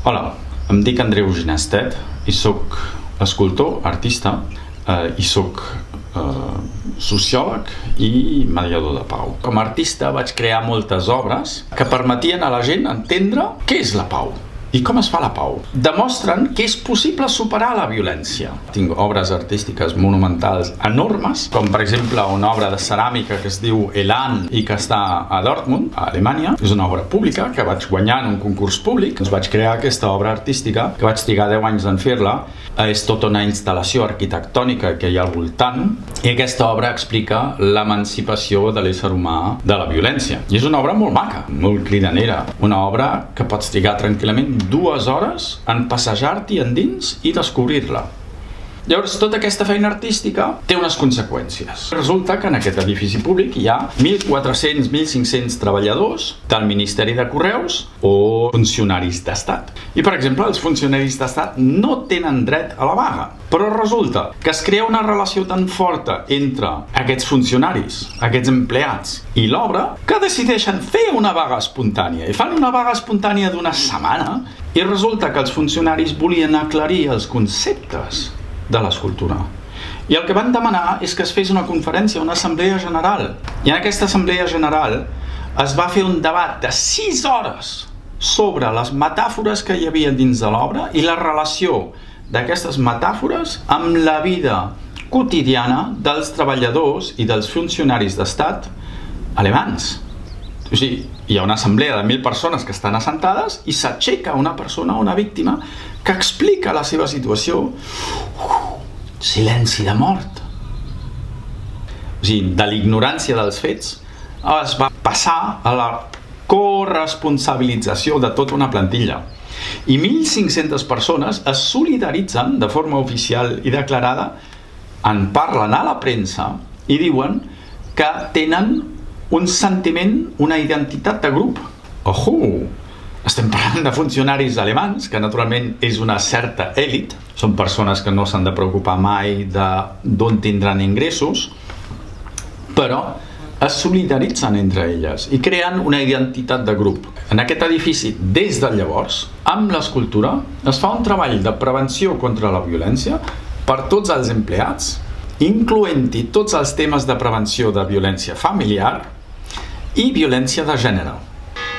Hola, em dic Andreu Ginestet i soc escultor, artista, i soc sociòleg i mediador de pau. Com a artista vaig crear moltes obres que permetien a la gent entendre què és la pau i com es fa la pau. Demostren que és possible superar la violència. Tinc obres artístiques monumentals enormes, com per exemple una obra de ceràmica que es diu Elan i que està a Dortmund, a Alemanya. És una obra pública que vaig guanyar en un concurs públic. Vaig crear aquesta obra artística, que vaig trigar 10 anys en fer-la. És tota una instal·lació arquitectònica que hi ha al voltant, i aquesta obra explica l'emancipació de l'ésser humà de la violència. I és una obra molt maca, molt cridanera. Una obra que pots trigar tranquil·lament 2 hores en passejar-t'hi endins i descobrir-la. Llavors, tota aquesta feina artística té unes conseqüències. Resulta que en aquest edifici públic hi ha 1.400-1.500 treballadors del Ministeri de Correus o funcionaris d'Estat. I, per exemple, els funcionaris d'Estat no tenen dret a la vaga. Però resulta que es crea una relació tan forta entre aquests funcionaris, aquests empleats i l'obra, que decideixen fer una vaga espontània. I fan una vaga espontània d'una setmana i resulta que els funcionaris volien aclarir els conceptes de l'escultura. I el que van demanar és que es fes una conferència, una assemblea general. I en aquesta assemblea general es va fer un debat de 6 hores sobre les metàfores que hi havia dins de l'obra i la relació d'aquestes metàfores amb la vida quotidiana dels treballadors i dels funcionaris d'estat alemans. O sigui, hi ha una assemblea de 1.000 persones que estan assentades i s'aixeca una persona, una víctima, que explica la seva situació. Silenci de mort. O sigui, de l'ignorància dels fets es va passar a la corresponsabilització de tota una plantilla. I 1.500 persones es solidaritzen de forma oficial i declarada, en parlen a la premsa i diuen que tenen un sentiment, una identitat de grup. Ojo! Estem parlant de funcionaris alemans, que naturalment és una certa èlit. Són persones que no s'han de preocupar mai d'on tindran ingressos, però es solidaritzen entre elles i creen una identitat de grup. En aquest edifici, des de llavors, amb l'escultura, es fa un treball de prevenció contra la violència per tots els empleats, incloent-hi tots els temes de prevenció de violència familiar i violència de gènere.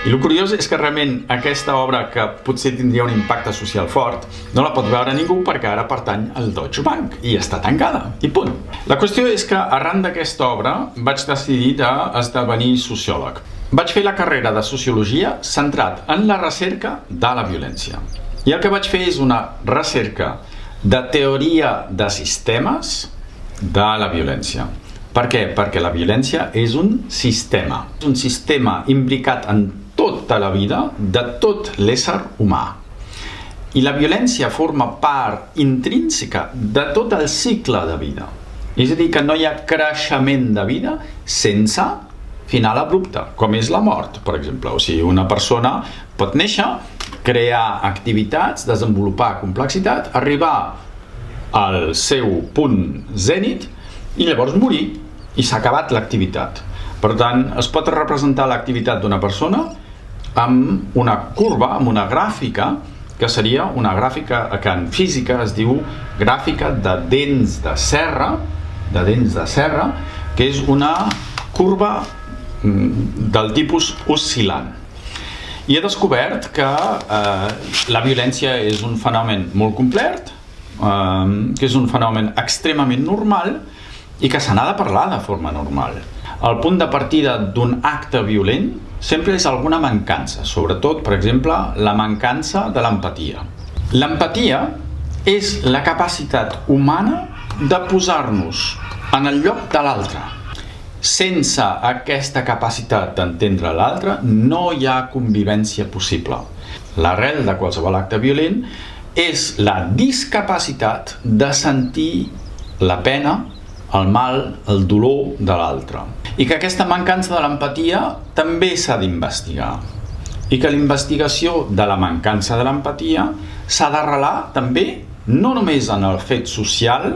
I el curiós és que realment aquesta obra, que potser tindria un impacte social fort, no la pot veure ningú perquè ara pertany al Deutsche Bank i està tancada, i punt. La qüestió és que arran d'aquesta obra vaig decidir d'esdevenir sociòleg. Vaig fer la carrera de sociologia centrat en la recerca de la violència. I el que vaig fer és una recerca de teoria de sistemes de la violència. Per què? Perquè la violència és un sistema. És un sistema imbricat en tota la vida de tot l'ésser humà. I la violència forma part intrínseca de tot el cicle de vida. És a dir, que no hi ha creixement de vida sense final abrupte, com és la mort, per exemple. O sigui, una persona pot néixer, crear activitats, desenvolupar complexitat, arribar al seu punt zènit i llavors morir, i s'ha acabat l'activitat. Per tant, es pot representar l'activitat d'una persona amb una curva, amb una gràfica, que seria una gràfica que en física es diu gràfica de dents de serra, que és una curva del tipus oscil·lant. I he descobert que la violència és un fenomen molt complet, que és un fenomen extremament normal i que se n'ha de parlar de forma normal. El punt de partida d'un acte violent sempre és alguna mancança, sobretot, per exemple, la mancança de l'empatia. L'empatia és la capacitat humana de posar-nos en el lloc de l'altre. Sense aquesta capacitat d'entendre l'altre, no hi ha convivència possible. L'arrel de qualsevol acte violent és la discapacitat de sentir la pena, el mal, el dolor de l'altre. I que aquesta mancança de l'empatia també s'ha d'investigar. I que la investigació de la mancança de l'empatia s'ha d'arrelar també no només en el fet social,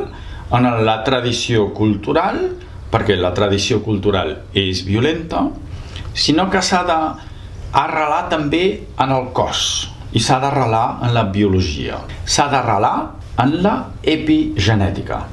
en la tradició cultural, perquè la tradició cultural és violenta, sinó que s'ha d'arrelar també en el cos. i s'ha d'arrelar en la biologia. S'ha d'arrelar en la epigenètica.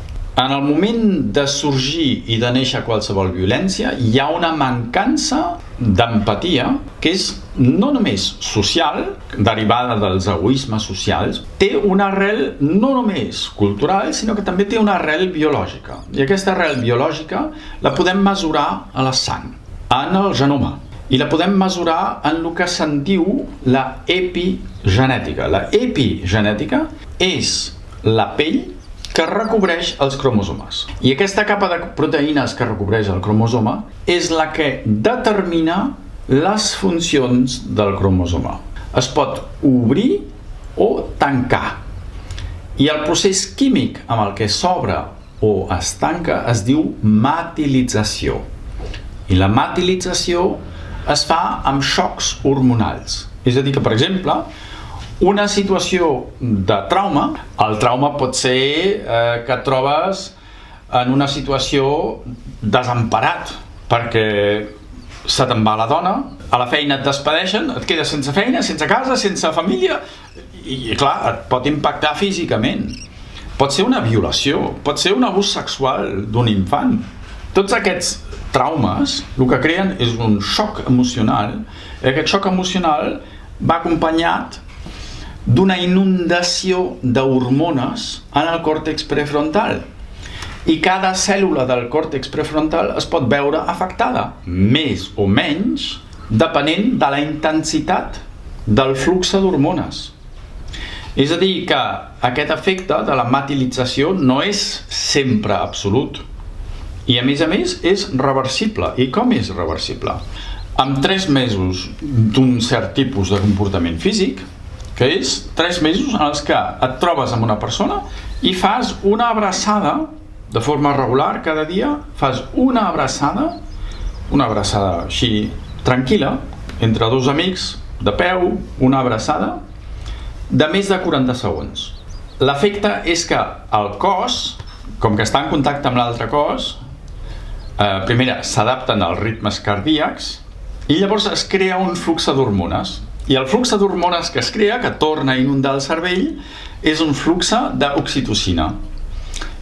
En el moment de sorgir i de néixer qualsevol violència, hi ha una mancança d'empatia que és no només social, derivada dels egoismes socials, té una arrel no només cultural, sinó que també té una arrel biològica. I aquesta arrel biològica la podem mesurar a la sang, en el genoma. I la podem mesurar en el que se'n diu la epigenètica. La epigenètica és la pell que recobreix els cromosomes. I aquesta capa de proteïnes que recobreix el cromosoma és la que determina les funcions del cromosoma. Es pot obrir o tancar. I el procés químic amb el que s'obre o es tanca es diu metilització. I la metilització es fa amb xocs hormonals. És a dir que, per exemple, una situació de trauma, el trauma pot ser que et trobes en una situació desemparat, perquè se te'n va la dona, a la feina et despedeixen, et quedes sense feina, sense casa, sense família, i clar, et pot impactar físicament. Pot ser una violació, pot ser un abús sexual d'un infant. Tots aquests traumes el que creen és un xoc emocional, i aquest xoc emocional va acompanyat d'una inundació d'hormones en el còrtex prefrontal. I cada cèl·lula del còrtex prefrontal es pot veure afectada, més o menys, depenent de la intensitat del flux d'hormones. És a dir, que aquest efecte de la metilització no és sempre absolut. I a més, és reversible. I com és reversible? Amb 3 mesos d'un cert tipus de comportament físic, que és 3 mesos en els que et trobes amb una persona i fas una abraçada de forma regular cada dia, fas una abraçada així tranquil·la, entre 2 amics, de peu, una abraçada, de més de 40 segons. L'efecte és que el cos, com que està en contacte amb l'altre cos, primer s'adapten als ritmes cardíacs i llavors es crea un flux d'hormones. I el flux d'hormones que es crea, que torna a inundar el cervell, és un flux d'oxitocina.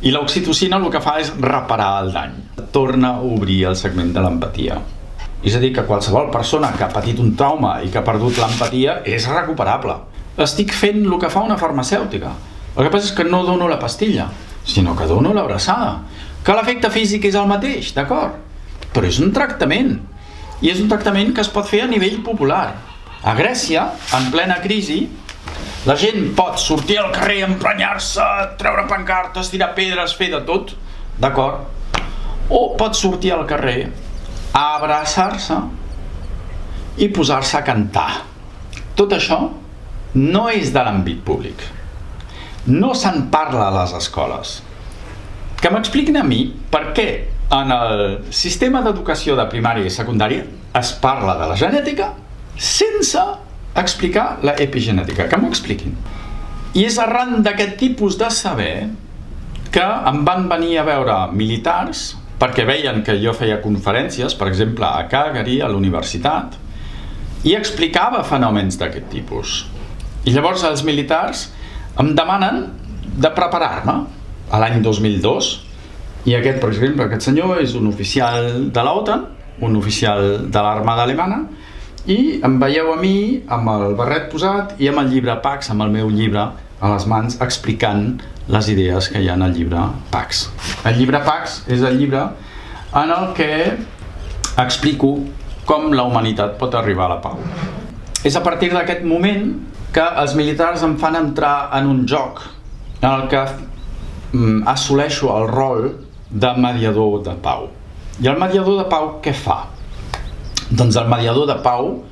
I l'oxitocina el que fa és reparar el dany. Torna a obrir el segment de l'empatia. És a dir, que qualsevol persona que ha patit un trauma i que ha perdut l'empatia és recuperable. Estic fent el que fa una farmacèutica. El que passa és que no dono la pastilla, sinó que dono l'abraçada. Que l'efecte físic és el mateix, d'acord? Però és un tractament. I és un tractament que es pot fer a nivell popular. A Grècia, en plena crisi, la gent pot sortir al carrer, emprenyar-se, treure pancartes, tirar pedres, fer de tot, d'acord? O pot sortir al carrer, abraçar-se i posar-se a cantar. Tot això no és de l'àmbit públic. No se'n parla a les escoles. Que m'expliquin a mi per què en el sistema d'educació de primària i secundària es parla de la genètica sense explicar la epigenètica. Que m'ho expliquin. I és arran d'aquest tipus de saber que em van venir a veure militars perquè veien que jo feia conferències, per exemple, a Calgary, a la universitat, i explicava fenòmens d'aquest tipus. I llavors els militars em demanen de preparar-me a l'any 2002, i aquest, per exemple, aquest senyor és un oficial de l'OTAN, un oficial de l'Armada Alemana, i em veieu a mi amb el barret posat i amb el llibre Pax, amb el meu llibre a les mans, explicant les idees que hi ha en el llibre Pax. El llibre Pax és el llibre en el que explico com la humanitat pot arribar a la pau. És a partir d'aquest moment que els militars em fan entrar en un joc en el que assoleixo el rol de mediador de pau. I el mediador de pau què fa? Doncs el mediador de pau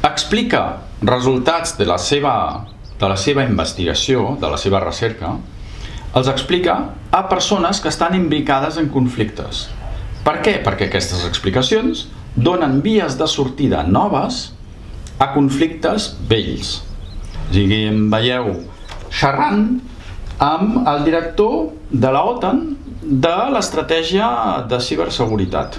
explica resultats de la seva investigació, de la seva recerca, els explica a persones que estan implicades en conflictes. Per què? Perquè aquestes explicacions donen vies de sortida noves a conflictes vells. O sigui, em veieu xerrant amb el director de la OTAN de l'estratègia de ciberseguretat.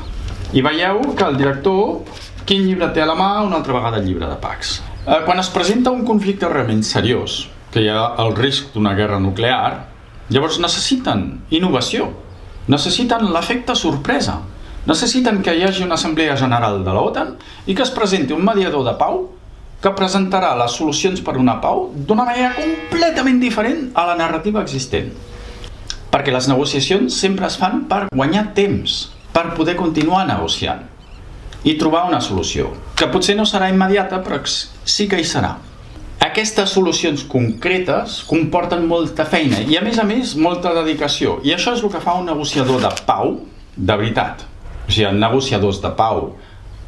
I veieu que el director Quin llibre té a la mà? Una altra vegada el llibre de Pax. Quan es presenta un conflicte realment seriós, que hi ha el risc d'una guerra nuclear, llavors necessiten innovació, necessiten l'efecte sorpresa, necessiten que hi hagi una assemblea general de l'OTAN i que es presenti un mediador de pau que presentarà les solucions per una pau d'una manera completament diferent a la narrativa existent. Perquè les negociacions sempre es fan per guanyar temps, per poder continuar negociant i trobar una solució, que potser no serà immediata, però sí que hi serà. Aquestes solucions concretes comporten molta feina i, a més, molta dedicació. I això és el que fa un negociador de pau de veritat. O sigui, negociadors de pau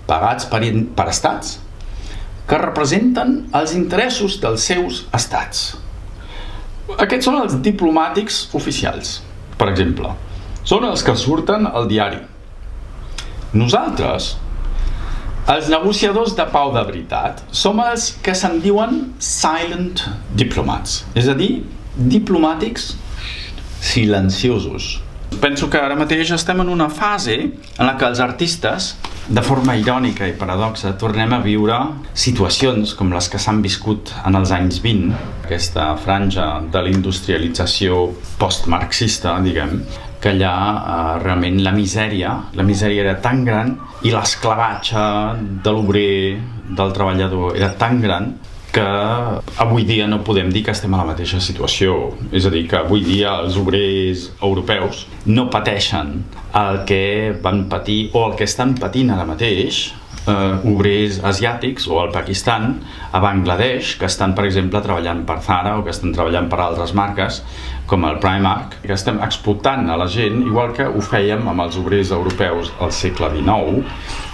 pagats per estats que representen els interessos dels seus estats. Aquests són els diplomàtics oficials, per exemple. Són els que surten al diari. Nosaltres, els negociadors de pau de veritat, som els que se'n diuen silent diplomats, és a dir, diplomàtics silenciosos. Penso que ara mateix estem en una fase en la que els artistes, de forma irònica i paradoxa, tornem a viure situacions com les que s'han viscut en els anys 20, aquesta franja de la industrialització postmarxista, diguem, que allà realment la misèria era tan gran i l'esclavatge de l'obrer, del treballador, era tan gran que avui dia no podem dir que estem a la mateixa situació. És a dir, que avui dia els obrers europeus no pateixen el que van patir o el que estan patint ara mateix obrers asiàtics o al Pakistan, a Bangladesh, que estan, per exemple, treballant per Zara o que estan treballant per altres marques com el Primark, que estem explotant a la gent, igual que ho fèiem amb els obrers europeus al segle XIX,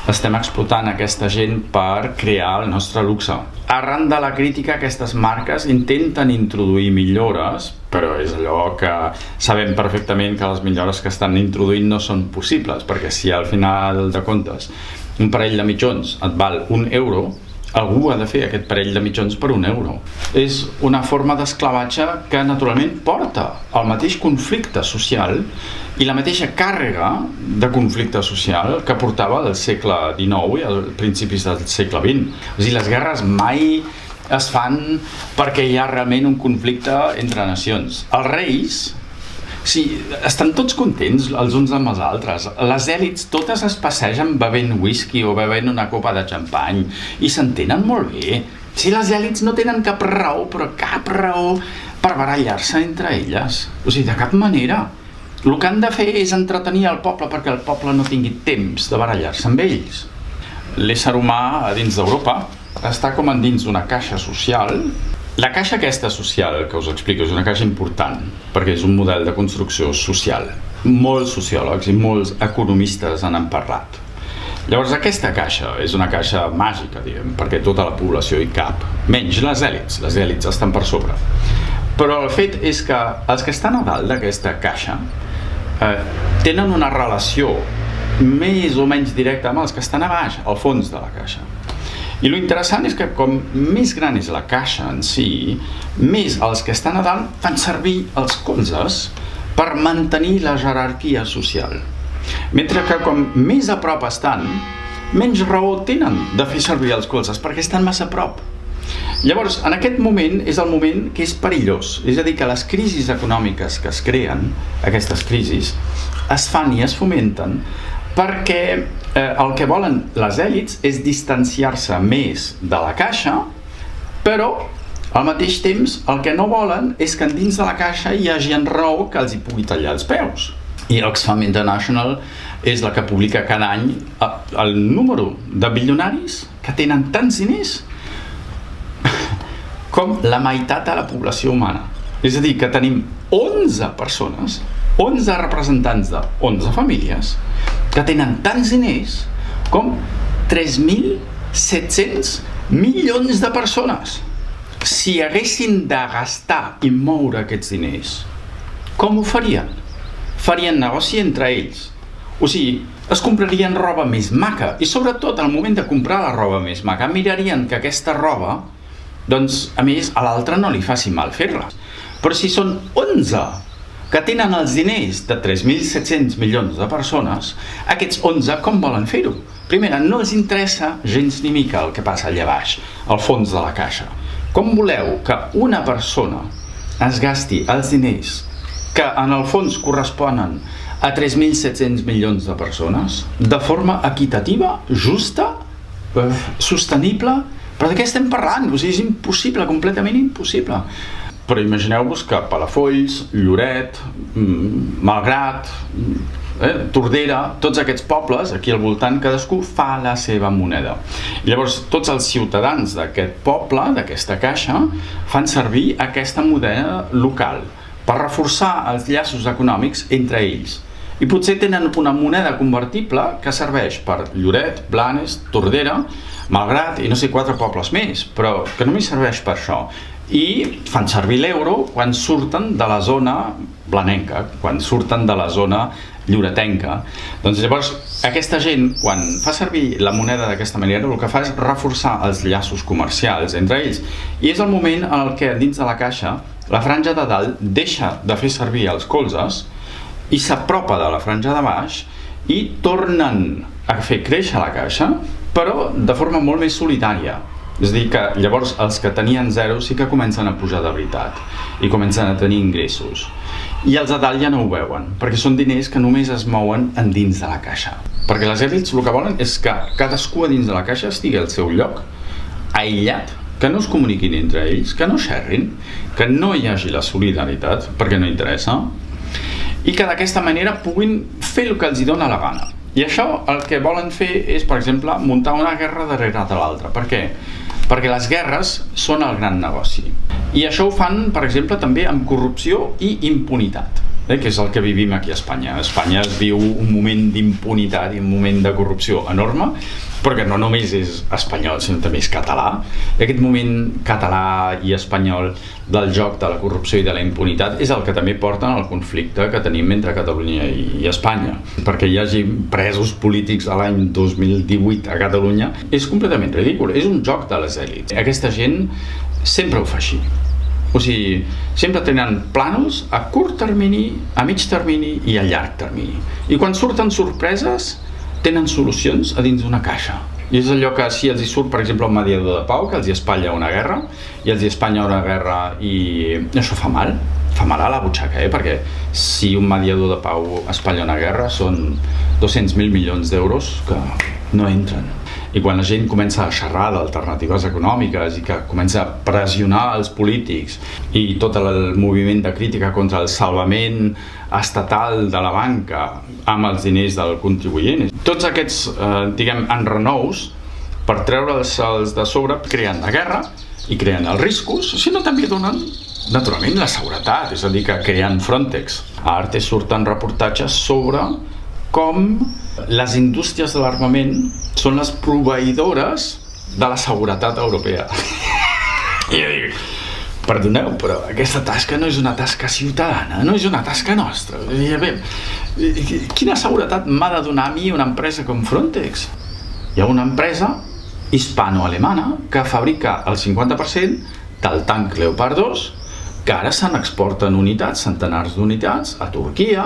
estem explotant aquesta gent per crear el nostre luxe. Arran de la crítica, aquestes marques intenten introduir millores, però és allò que sabem perfectament que les millores que estan introduint no són possibles, perquè si al final de comptes un parell de mitjons et val €1, algú ha de fer aquest parell de mitjons per €1. És una forma d'esclavatge que naturalment porta al mateix conflicte social i la mateixa càrrega de conflicte social que portava del segle XIX i als principis del segle XX. O sigui, les guerres mai es fan perquè hi ha realment un conflicte entre nacions. Els reis estan tots contents els uns amb els altres. Les èlits totes es passegen bevent whisky o bevent una copa de xampany i s'entenen molt bé. Si les èlits no tenen cap raó, però cap raó per barallar-se entre elles. O sigui, de cap manera. El que han de fer és entretenir el poble perquè el poble no tingui temps de barallar-se amb ells. L'ésser humà a dins d'Europa està com dins d'una caixa social. La caixa aquesta social que us explico és una caixa important perquè és un model de construcció social. Molts sociòlegs i molts economistes en han parlat. Llavors aquesta caixa és una caixa màgica, diguem, perquè tota la població hi cap, menys les èlits estan per sobre. Però el fet és que els que estan a dalt d'aquesta caixa tenen una relació més o menys directa amb els que estan a baix, al fons de la caixa. I l'interessant és que com més gran és la caixa en si, més els que estan a dalt fan servir els colzes per mantenir la jerarquia social. Mentre que com més a prop estan, menys raó tenen de fer servir els colzes perquè estan massa a prop. Llavors, en aquest moment és el moment que és perillós. És a dir, que les crisis econòmiques que es creen, aquestes crisis, es fan i es fomenten perquè el que volen les èlits és distanciar-se més de la caixa, però al mateix temps el que no volen és que dins de la caixa hi hagi en raó que els hi pugui tallar els peus. I Oxfam International és la que publica cada any el número de bilionaris que tenen tants diners com la meitat de la població humana. És a dir, que tenim 11 persones, 11 representants de 11 famílies que tenen tants diners com 3.700 milions de persones. Si haguessin de gastar i moure aquests diners, com ho farien? Farien negoci entre ells. O sigui, es comprarien roba més maca i sobretot al moment de comprar la roba més maca mirarien que aquesta roba, doncs, a més, a l'altre no li faci mal fer-la. Però si són 11 que tenen els diners de 3.700 milions de persones, aquests 11 com volen fer-ho? Primera, no els interessa gens ni mica el que passa allà baix, al fons de la caixa. Com voleu que una persona es gasti els diners que en el fons corresponen a 3.700 milions de persones de forma equitativa, justa, sostenible? Però de què estem parlant? O sigui, és impossible, completament impossible. Però imagineu-vos que Palafolls, Lloret, Malgrat, Tordera, tots aquests pobles, aquí al voltant, cadascú fa la seva moneda. I llavors, tots els ciutadans d'aquest poble, d'aquesta caixa, fan servir aquesta moneda local per reforçar els llaços econòmics entre ells. I potser tenen una moneda convertible que serveix per Lloret, Blanes, Tordera, Malgrat i no sé 4 pobles més, però que només serveix per això. I fan servir l'euro quan surten de la zona blanenca, quan surten de la zona lloretenca. Doncs llavors, aquesta gent, quan fa servir la moneda d'aquesta manera, el que fa és reforçar els llaços comercials entre ells. I és el moment en el que, dins de la caixa, la franja de dalt deixa de fer servir els colzes i s'apropa de la franja de baix i tornen a fer créixer la caixa, però de forma molt més solitària. És a dir, que llavors els que tenien zero sí que comencen a pujar de veritat i comencen a tenir ingressos. I els de dalt ja no ho veuen, perquè són diners que només es mouen dins de la caixa. Perquè les èlits el que volen és que cadascú dins de la caixa estigui al seu lloc, aïllat, que no es comuniquin entre ells, que no xerrin, que no hi hagi la solidaritat, perquè no interessa, i que d'aquesta manera puguin fer el que els dona la gana. I això el que volen fer és, per exemple, muntar una guerra darrere de l'altra. Per què? Perquè les guerres són el gran negoci. I això ho fan, per exemple, també amb corrupció i impunitat, que és el que vivim aquí a Espanya. A Espanya es viu un moment d'impunitat i un moment de corrupció enorme, però que no només és espanyol, sinó també és català. I aquest moment català i espanyol del joc de la corrupció i de la impunitat és el que també porta al conflicte que tenim entre Catalunya i Espanya. Perquè hi hagi presos polítics a l'any 2018 a Catalunya és completament ridícul, és un joc de les èlits. Aquesta gent sempre ho fa així. O sigui, sempre tenen plànols a curt termini, a mig termini i a llarg termini. I quan surten sorpreses, tenen solucions a dins d'una caixa. I és allò que si els hi surt, per exemple, un mediador de pau que els hi espatlla una guerra, i els hi espanya una guerra i això fa mal a la butxaca, perquè si un mediador de pau espatlla una guerra són 200.000 milions d'euros que no entren. I quan la gent comença a xerrar d'alternatives econòmiques i que comença a pressionar els polítics i tot el moviment de crítica contra el salvament estatal de la banca amb els diners del contribuent, tots aquests, enrenous per treure'ls de sobre creen la guerra i creen els riscos, sinó també donen naturalment la seguretat, és a dir, que creen Frontex. A Arte surten reportatges sobre com les indústries de l'armament són les proveïdores de la seguretat europea. I jo dic, perdoneu, però aquesta tasca no és una tasca ciutadana, no és una tasca nostra. Quina seguretat m'ha de donar a mi una empresa com Frontex? Hi ha una empresa hispano-alemana que fabrica el 50% del tanc Leopard 2, que ara se n'exporten unitats, centenars d'unitats, a Turquia,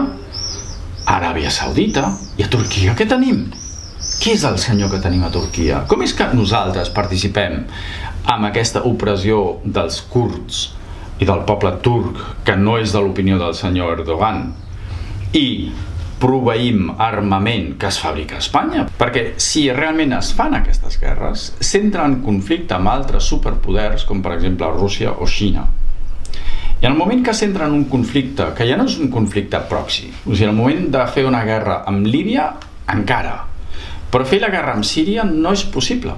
a Aràbia Saudita. I a Turquia què tenim? Qui és el senyor que tenim a Turquia? Com és que nosaltres participem amb aquesta opressió dels kurds i del poble turc, que no és de l'opinió del senyor Erdogan, i proveïm armament que es fabrica a Espanya? Perquè si realment es fan aquestes guerres, s'entra en conflicte amb altres superpoders, com per exemple Rússia o Xina. I en el moment que s'entra en un conflicte, que ja no és un conflicte proxy, o sigui, en el moment de fer una guerra amb Líbia, encara, però fer la guerra amb Síria no és possible,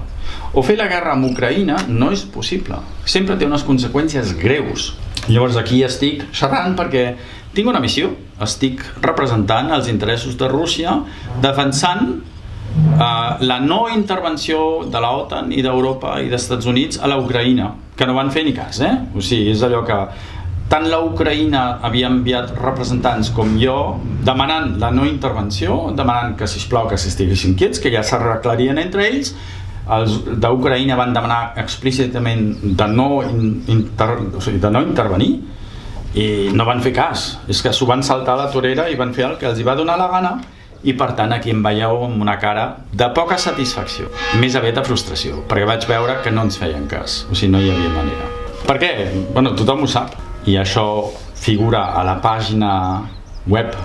o fer la guerra amb Ucraïna no és possible, sempre té unes conseqüències greus. Llavors aquí estic xerrant perquè tinc una missió, estic representant els interessos de Rússia, defensant la no intervenció de la OTAN i d'Europa i dels Estats Units a la Ucraïna, que no van fer ni cas, O sigui, és allò que tant la Ucraïna havia enviat representants com jo demanant la no intervenció, demanant que, sisplau, que s'estiguessin quiets, que ja s'arreglarien entre ells. Els d'Ucraïna van demanar explícitament de no intervenir, I no van fer cas, és que s'ho van saltar a la torera i van fer el que els hi va donar la gana, i per tant aquí em veieu amb una cara de poca satisfacció, més aviat de frustració, perquè vaig veure que no ens feien cas, o sigui, no hi havia manera. Per què? Bueno, tothom ho sap, i això figura a la pàgina web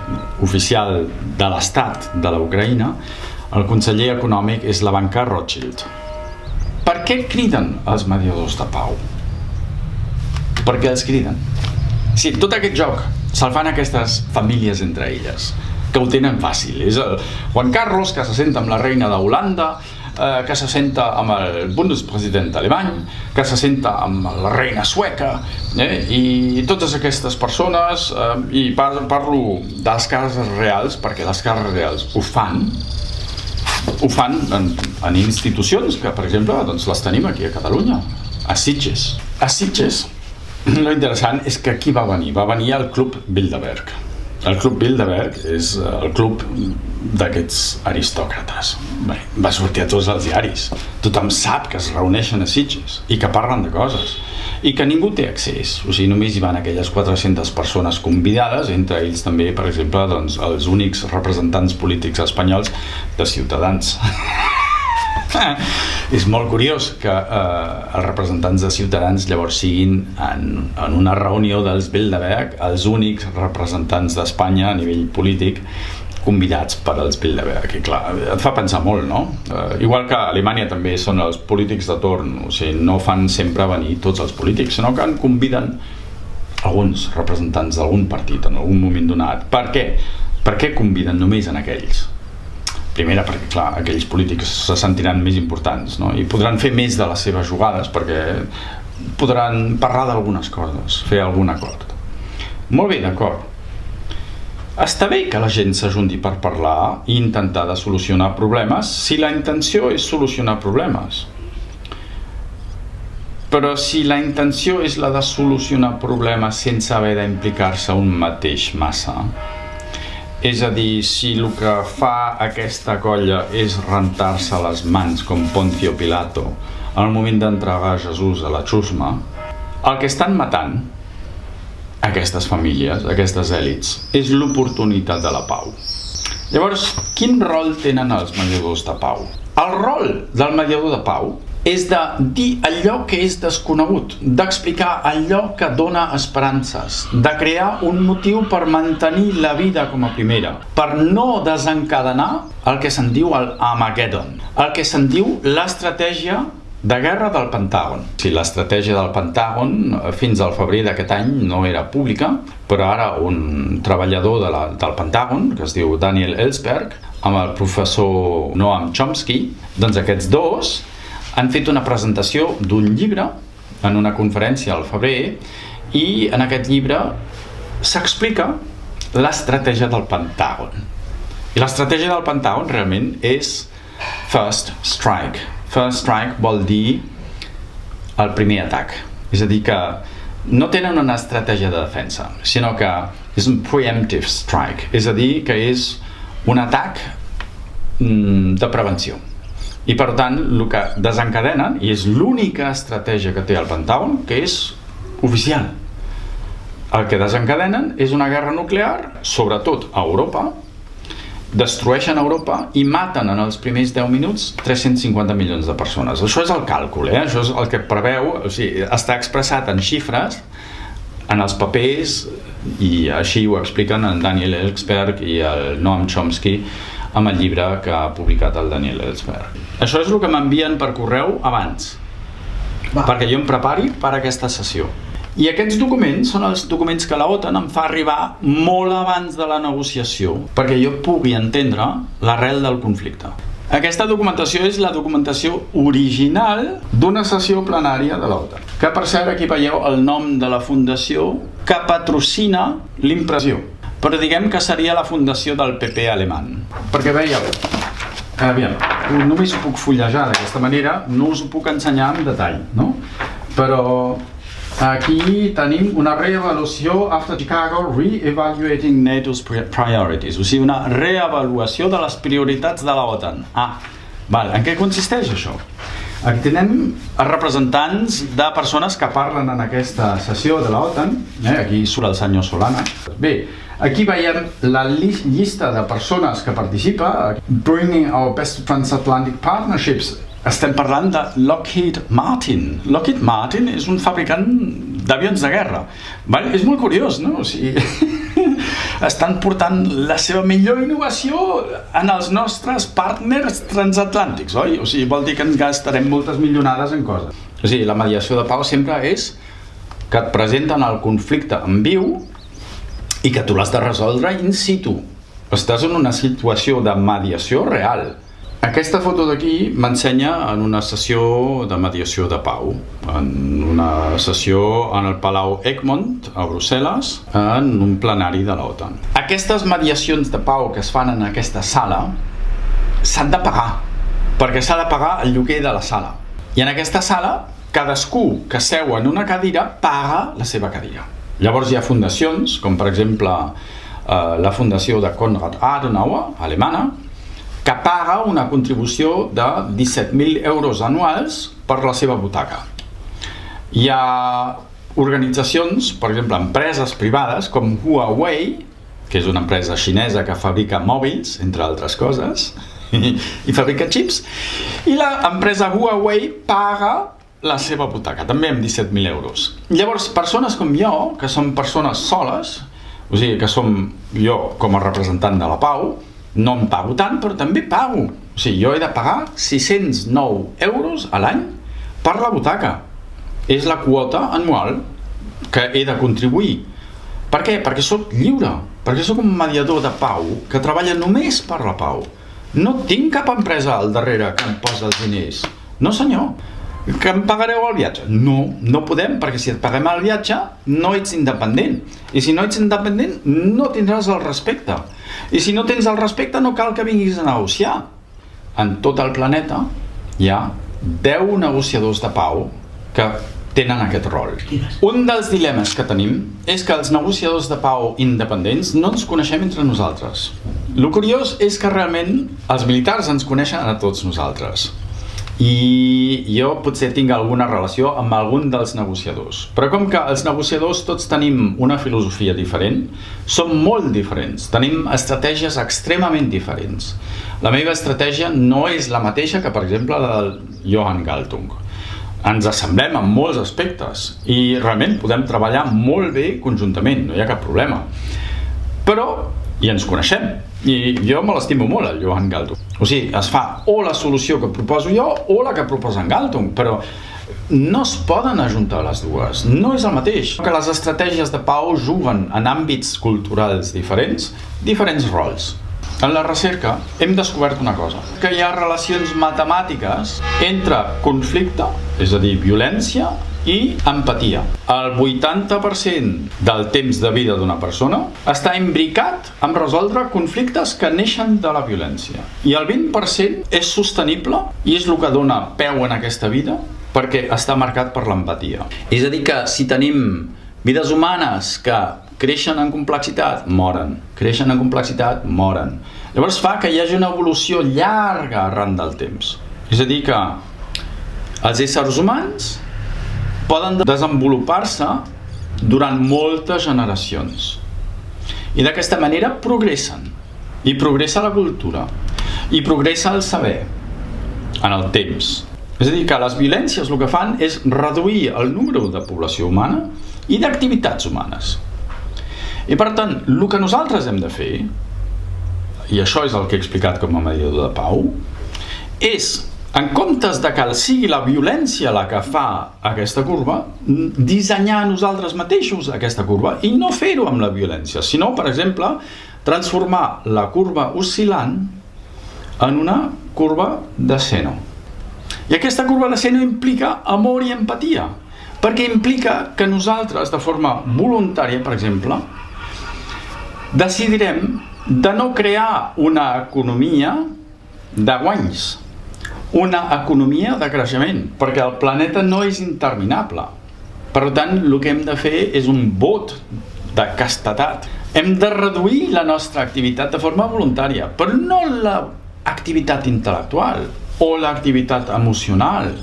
oficial de l'Estat de l'Ucraïna. El conseller econòmic és la banca Rothschild. Per què criden els mediadors de pau? Per què els criden? Sí, tot aquest joc se'l fan aquestes famílies entre elles, que ho tenen fàcil. És el Juan Carlos, que se senta amb la reina d'Holanda, que se senta amb el Bundespresident alemany, que se senta amb la reina sueca, i totes aquestes persones, i parlo de les cases reals, perquè les cases reals ho fan en institucions que, per exemple, doncs les tenim aquí a Catalunya, a Sitges. A Sitges, lo interessant és que qui va venir? Va venir el Club Bilderberg. El Club Bilderberg és el club d'aquests aristòcrates. Bé, va sortir a tots els diaris. Tothom sap que es reuneixen a Sitges i que parlen de coses i que ningú té accés. O sigui, només hi van aquelles 400 persones convidades, entre ells també, per exemple, doncs, els únics representants polítics espanyols de Ciutadans. És molt curiós que els representants de Ciutadans llavors siguin en una reunió dels Bilderberg els únics representants d'Espanya a nivell polític convidats per als Bilderberg. I clar, et fa pensar molt, no? Igual que a Alemanya també són els polítics de torn, o sigui, no fan sempre venir tots els polítics, sinó que en conviden alguns representants d'algun partit en algun moment donat. Per què? Per què conviden només en aquells? Primera, perquè clar, aquells polítics se sentiran més importants, no? I podran fer més de les seves jugades perquè podran parlar d'algunes coses, fer algun acord. Molt bé, d'acord. Està bé que la gent s'ajunti per parlar i intentar de solucionar problemes si la intenció és solucionar problemes. Però si la intenció és la de solucionar problemes sense haver d'implicar-se un mateix massa, és a dir, si el que fa aquesta colla és rentar-se les mans com Poncio Pilato al moment d'entregar Jesús a la xusma, el que estan matant aquestes famílies, aquestes èlits, és l'oportunitat de la pau. Llavors, quin rol tenen els mediadors de pau? El rol del mediador de pau és de dir allò que és desconegut, d'explicar allò que dona esperances, de crear un motiu per mantenir la vida com a primera, per no desencadenar el que se'n diu el Armageddon, el que se'n diu l'estratègia de guerra del Pentàgon. Si l'estratègia del Pentàgon fins al febrer d'aquest any no era pública, però ara un treballador del Pentàgon, que es diu Daniel Ellsberg, amb el professor Noam Chomsky, doncs aquests dos han fet una presentació d'un llibre en una conferència al febrer i en aquest llibre s'explica l'estratègia del Pentàgon. I l'estratègia del Pentàgon realment és First Strike. First Strike vol dir el primer atac. És a dir, que no tenen una estratègia de defensa, sinó que és un preemptive strike. És a dir, que és un atac de prevenció. I per tant, el que desencadenen, i és l'única estratègia que té el Pentàgon, que és oficial. El que desencadenen és una guerra nuclear, sobretot a Europa, destrueixen Europa i maten en els primers 10 minuts 350 milions de persones. Això és el càlcul, això és el que preveu, o sigui, està expressat en xifres, en els papers, i així ho expliquen en Daniel Ellsberg i el Noam Chomsky amb el llibre que ha publicat el Daniel Ellsberg. Això és el que m'envien per correu abans, perquè jo em prepari per a aquesta sessió. I aquests documents són els documents que la OTAN em fa arribar molt abans de la negociació, perquè jo pugui entendre l'arrel del conflicte. Aquesta documentació és la documentació original d'una sessió plenària de l'OTAN, que per cert aquí veieu el nom de la fundació que patrocina l'impressió, però diguem que seria la fundació del PP alemany. Perquè veieu, aviam, només ho puc fullejar d'aquesta manera, no us ho puc ensenyar en detall, no? Però aquí tenim una reavaluació after Chicago, re-evaluating NATO's priorities, o sigui, una reavaluació de les prioritats de la OTAN. Val, en què consisteix això? Aquí tenem els representants de persones que parlen en aquesta sessió de l'OTAN. Aquí surt el senyor Solana. Bé, aquí veiem la llista de persones que participa. Bringing our best transatlantic partnerships. Estem parlant de Lockheed Martin. Lockheed Martin és un fabricant d'avions de guerra. És molt curiós, no? O sigui, estan portant la seva millor innovació en els nostres partners transatlàntics, oi? O sigui, vol dir que ens gastarem moltes milionades en coses. O sigui, la mediació de pau sempre és que et presenten el conflicte en viu i que tu l'has de resoldre in situ. Estàs en una situació de mediació real. Aquesta foto d'aquí m'ensenya en una sessió de mediació de pau, en una sessió en el Palau Egmont, a Brussel·les, en un plenari de l'OTAN. Aquestes mediacions de pau que es fan en aquesta sala s'han de pagar, perquè s'ha de pagar el lloguer de la sala. I en aquesta sala, cadascú que seu en una cadira paga la seva cadira. Llavors hi ha fundacions, com per exemple la fundació de Konrad Adenauer, alemana, que paga una contribució de 17.000 euros anuals per la seva butaca. Hi ha organitzacions, per exemple, empreses privades com Huawei, que és una empresa xinesa que fabrica mòbils, entre altres coses, i fabrica xips, i l'empresa Huawei paga la seva butaca, també amb 17.000 euros. Llavors, persones com jo, que som persones soles, o sigui, que som jo com a representant de la pau, no em pago tant, però també pago. O sigui, jo he de pagar 609 euros a l'any per la butaca. És la quota anual que he de contribuir. Per què? Perquè sóc lliure, perquè sóc un mediador de pau que treballa només per la pau. No tinc cap empresa al darrere que em posa els diners. No, senyor. Que em pagareu el viatge? No, no podem, perquè si et paguem el viatge no ets independent. I si no ets independent no tindràs el respecte. I si no tens el respecte no cal que vinguis a negociar. En tot el planeta hi ha 10 negociadors de pau que tenen aquest rol. Un dels dilemes que tenim és que els negociadors de pau independents no ens coneixem entre nosaltres. El curiós és que realment els militars ens coneixen a tots nosaltres. I jo potser tinc alguna relació amb algun dels negociadors, però com que els negociadors tots tenim una filosofia diferent, som molt diferents, tenim estratègies extremament diferents. La meva estratègia no és la mateixa que, per exemple, la del Johan Galtung. Ens assemblem en molts aspectes i realment podem treballar molt bé conjuntament, no hi ha cap problema. Però i ens coneixem, i jo me l'estimo molt, el Johan Galtung. O sigui, es fa o la solució que proposo jo o la que proposa en Galtung, però no es poden ajuntar les dues, no és el mateix. Que les estratègies de pau juguen en àmbits culturals diferents rols. En la recerca hem descobert una cosa, que hi ha relacions matemàtiques entre conflicte, és a dir, violència, i empatia. El 80% del temps de vida d'una persona està imbricat en resoldre conflictes que neixen de la violència. I el 20% és sostenible i és el que dona peu en aquesta vida perquè està marcat per l'empatia. És a dir que si tenim vides humanes que creixen en complexitat, moren. Creixen en complexitat, moren. Llavors fa que hi hagi una evolució llarga arran del temps. És a dir que els éssers humans poden desenvolupar-se durant moltes generacions. I d'aquesta manera progressen. I progressa la cultura. I progressa el saber en el temps. És a dir, que les violències el que fan és reduir el número de població humana i d'activitats humanes. I per tant, el que nosaltres hem de fer, i això és el que he explicat com a mediador de pau, és, en comptes de que sigui la violència la que fa aquesta curva, dissenyar nosaltres mateixos aquesta curva i no fer-ho amb la violència, sinó, per exemple, transformar la curva oscil·lant en una curva de seno. I aquesta curva de seno implica amor i empatia, perquè implica que nosaltres, de forma voluntària, per exemple, decidirem de no crear una economia de guanys, una economia de creixement, perquè el planeta no és interminable. Per tant, el que hem de fer és un vot de castedat. Hem de reduir la nostra activitat de forma voluntària, però no l'activitat intel·lectual. o l'activitat emocional.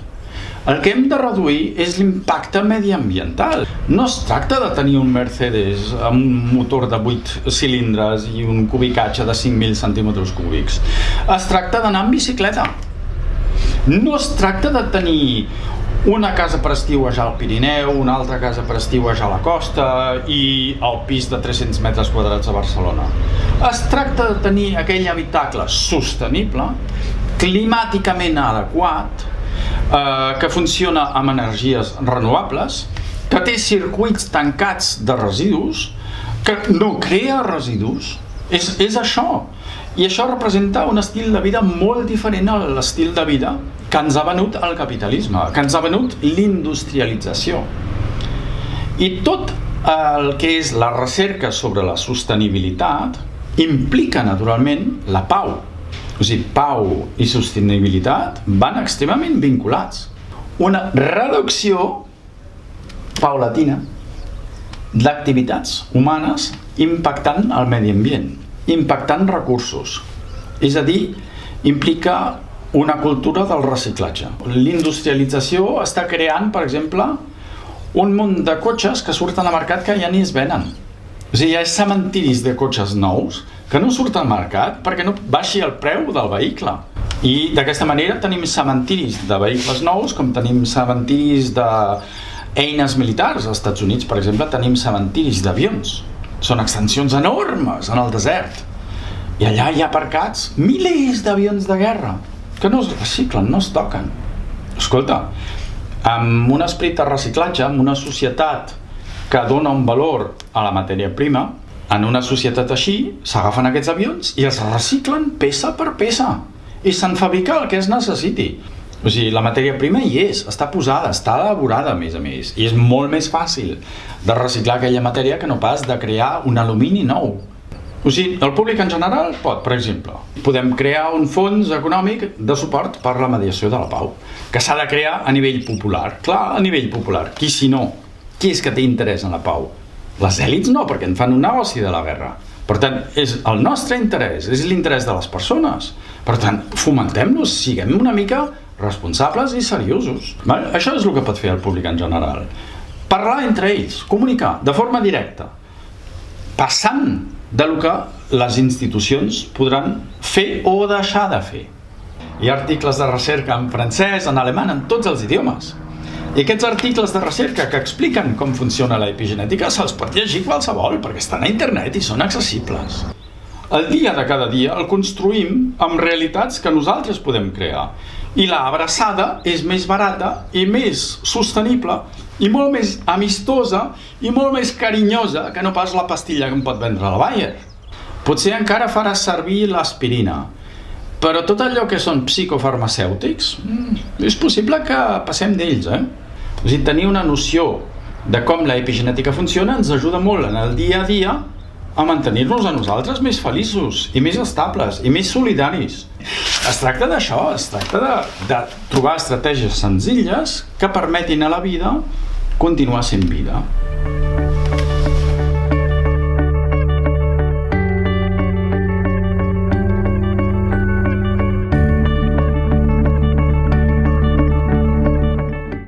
El que hem de reduir és l'impacte mediambiental. No es tracta de tenir un Mercedes amb un motor de 8 cilindres i un cubicatge de 5.000 centímetres cúbics. Es tracta d'anar en bicicleta. No es tracta de tenir una casa per estiuejar al Pirineu, una altra casa per estiuejar a la costa i el pis de 300 metres quadrats a Barcelona. Es tracta de tenir aquell habitacle sostenible, climàticament adequat, que funciona amb energies renovables, que té circuits tancats de residus, que no crea residus. És això. I això representa un estil de vida molt diferent a l'estil de vida que ens ha venut el capitalisme, que ens ha venut l'industrialització. I tot el que és la recerca sobre la sostenibilitat implica, naturalment, la pau. O sigui, pau i sostenibilitat van extremament vinculats. Una reducció paulatina d'activitats humanes impactant el medi ambient, impactant recursos. És a dir, implica una cultura del reciclatge. L'industrialització està creant, per exemple, un munt de cotxes que surten al mercat que ja ni es venen. O sigui, hi ha cementiris de cotxes nous que no surten al mercat perquè no baixi el preu del vehicle. I d'aquesta manera tenim cementiris de vehicles nous, com tenim cementiris d'eines militars. Als Estats Units, per exemple, tenim cementiris d'avions. Són extensions enormes en el desert. I allà hi ha aparcats milers d'avions de guerra que no es reciclen, no es toquen. Escolta, amb un esperit de reciclatge, amb una societat que dona un valor a la matèria prima, en una societat així s'agafen aquests avions i es reciclen peça per peça i se'n fabrica el que es necessiti. O sigui, la matèria prima hi és, està posada, està elaborada a més, i és molt més fàcil de reciclar aquella matèria que no pas de crear un alumini nou. O sigui, el públic en general pot, per exemple, podem crear un fons econòmic de suport per la mediació de la pau, que s'ha de crear a nivell popular. Clar, a nivell popular. Qui si no? Qui és que té interès en la pau? Les èlits no, perquè en fan un negoci de la guerra. Per tant, és el nostre interès, és l'interès de les persones. Per tant, fomentem-nos, siguem una mica responsables i seriosos. Això és el que pot fer el públic en general. Parlar entre ells, comunicar de forma directa, passant del que les institucions podran fer o deixar de fer. Hi ha articles de recerca en francès, en alemany, en tots els idiomes. I aquests articles de recerca que expliquen com funciona la epigenètica se'ls pot llegir qualsevol, perquè estan a internet i són accessibles. El dia de cada dia el construïm amb realitats que nosaltres podem crear. I la abraçada és més barata i més sostenible i molt més amistosa i molt més carinyosa que no pas la pastilla que em pot vendre la Bayer. Potser encara farà servir l'aspirina, però tot allò que són psicofarmacèutics és possible que passem d'ells, O sigui, tenir una noció de com la epigenètica funciona ens ajuda molt en el dia a dia a mantenir-nos a nosaltres més feliços i més estables i més solidaris. Es tracta d'això, es tracta de trobar estratègies senzilles que permetin a la vida continuar sent vida.